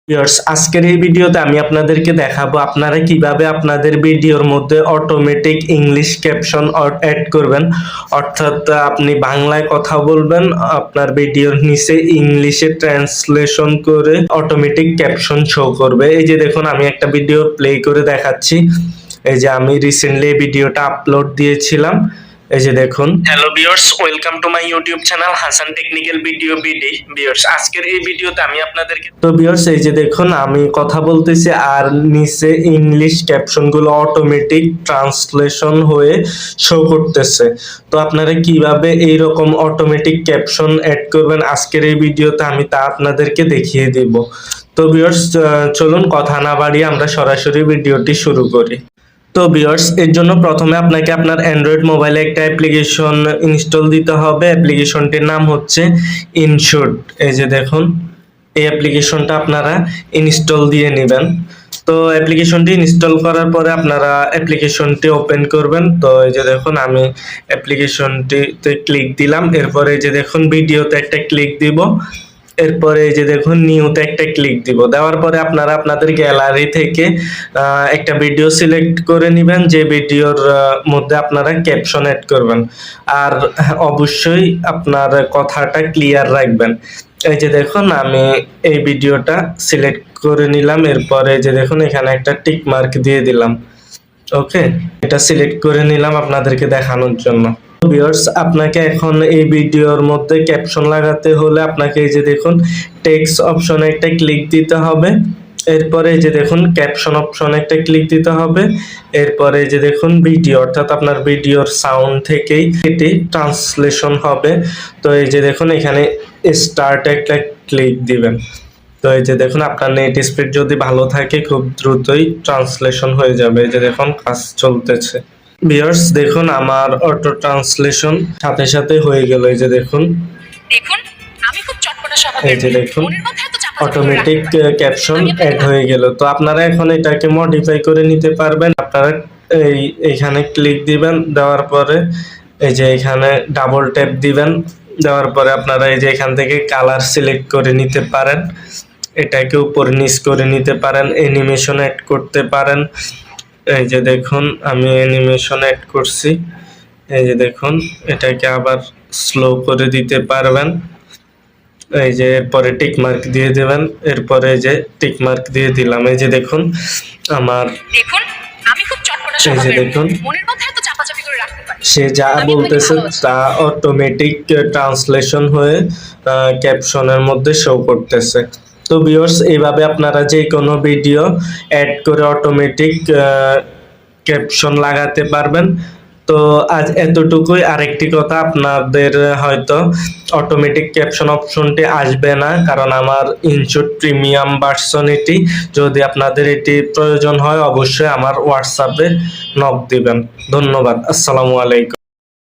Viewers, আজকের এই ভিডিওতে আমি আপনাদেরকে দেখাবো আপনারা কিভাবে আপনাদের ভিডিওর মধ্যে অটোমেটিক ইংলিশ ক্যাপশন অ্যাড করবেন। অর্থাৎ আপনি বাংলায় কথা বলবেন, আপনার ভিডিওর নিচে ইংলিশে ট্রান্সলেশন করে অটোমেটিক ক্যাপশন শো করবে। এই যে দেখুন, আমি একটা ভিডিও প্লে করে দেখাচ্ছি। এই যে আমি রিসেন্টলি এই ভিডিওটা আপলোড দিয়েছিলাম। এই যে দেখুন, hello viewers, welcome to my YouTube channel Hasan technical video BD. Viewers, আজকের এই ভিডিওতে আমি আপনাদেরকে ভিউয়ার্স এই যে দেখুন, আমি কথা বলতেছি আর নিচে ইংলিশ ক্যাপশনগুলো অটোমেটিক ট্রান্সলেশন হয়ে শো করতেছে। তো আপনারা কিভাবে এইরকম অটোমেটিক ক্যাপশন অ্যাড করবেন আজকের এই ভিডিওতে আমি তা আপনাদেরকে দেখিয়ে দেব। তো ভিউয়ার্স, চলুন কথা না বাড়িয়ে আমরা সরাসরি ভিডিওটি শুরু করি। তো ভিউয়ার্স, এর জন্য প্রথমে আপনাকে আপনার অ্যান্ড্রয়েড মোবাইলে একটা অ্যাপ্লিকেশন ইনস্টল দিতে হবে। অ্যাপ্লিকেশনটির নাম হচ্ছে ইনশট। এই যে দেখুন, এই অ্যাপ্লিকেশনটা আপনারা ইনস্টল দিয়ে নেবেন। তো অ্যাপ্লিকেশনটি ইনস্টল করার পরে আপনারা অ্যাপ্লিকেশনটি ওপেন করবেন। তো এই যে দেখুন, আমি অ্যাপ্লিকেশনটিতে ক্লিক দিলাম। এরপরে এই যে দেখুন, ভিডিওতে একটা ক্লিক দিব। এরপরে এই যে দেখুন, নিউতে একটা ক্লিক দিব। দেওয়ার পরে আপনারা আপনাদের গ্যালারি থেকে একটা ভিডিও সিলেক্ট করে নেবেন, যে ভিডিওর মধ্যে আপনারা ক্যাপশন অ্যাড করবেন। আর অবশ্যই আপনার কথাটা ক্লিয়ার রাখবেন। এই যে দেখুন, আমি এই ভিডিওটা সিলেক্ট করে নিলাম। এরপরে যে দেখুন, এখানে একটা টিক মার্ক দিয়ে দিলাম। ওকে, এটা সিলেক্ট করে নিলাম আপনাদেরকে দেখানোর জন্য। ভিউয়ার্স, আপনাকে এখন এই ভিডিওর মধ্যে ক্যাপশন লাগাতে হলে আপনাকে এই যে দেখুন, টেক্সট অপশনে একটা ক্লিক দিতে হবে। এরপরে এই যে দেখুন, ক্যাপশন অপশনে একটা ক্লিক দিতে হবে। এরপরে এই যে দেখুন, ভিডিও, অর্থাৎ আপনার ভিডিওর সাউন্ড থেকেই এটি ট্রান্সলেশন হবে। তো এই যে দেখুন, এখানে স্টার্ট একটা ক্লিক দিবেন। তো এই যে দেখুন, আপনার নেট স্পিড যদি ভালো থাকে খুব দ্রুতই ট্রান্সলেশন হয়ে যাবে। এই যে দেখুন, কাজ চলতেছে। ভিউয়ার্স, দেখুন আমার অটো ট্রান্সলেশন সাথে সাথে হয়ে গেল। এই যে দেখুন, আমি খুব চটপটা স্বভাবের। এই যে দেখুন, মনের মধ্যে এত চাপা অটোমেটিক ক্যাপশন অ্যাড হয়ে গেল। তো আপনারা এখন এটাকে মডিফাই করে নিতে পারবেন। আপনারা এইখানে ক্লিক দিবেন, দেওয়ার পরে এই যে এখানে ডাবল ট্যাপ দিবেন। দেওয়ার পরে আপনারা এই যে এখান থেকে কালার সিলেক্ট করে নিতে পারেন, এটাকে উপর নিচ করে নিতে পারেন, অ্যানিমেশন অ্যাড করতে পারেন। এই যে দেখুন, আমি অ্যানিমেশন অ্যাড করছি। এই যে দেখুন, এটাকে আবার স্লো করে দিতে পারবেন। এই যে এরপরে টিক মার্ক দিয়ে দেবেন। এরপরে এই যে টিক মার্ক দিয়ে দিলাম। এই যে দেখুন, আমার আমি খুব চটপটা এই যে স্বভাবের। দেখুন, মনের মধ্যে এত চাপাচাপি করে রাখতে পারি। সে যা বলতেছে তা অটোমেটিক ট্রান্সলেশন হয়ে ক্যাপশনের মধ্যে শো করতেছে। তো ভিউয়ার্স, এইভাবে আপনারা যে কোনো ভিডিও অ্যাড করে অটোমেটিক ক্যাপশন লাগাতে পারবেন। তো আজ এতটুকুই। আরেকটি কথা, আপনাদের হয়তো অটোমেটিক ক্যাপশন অপশনটি আসবে না, কারণ আমার ইনশট প্রিমিয়াম ভার্সন এটি। যদি আপনাদের এটি প্রয়োজন হয় অবশ্যই আমার হোয়াটসঅ্যাপে নক দিবেন। ধন্যবাদ। আসসালামু আলাইকুম।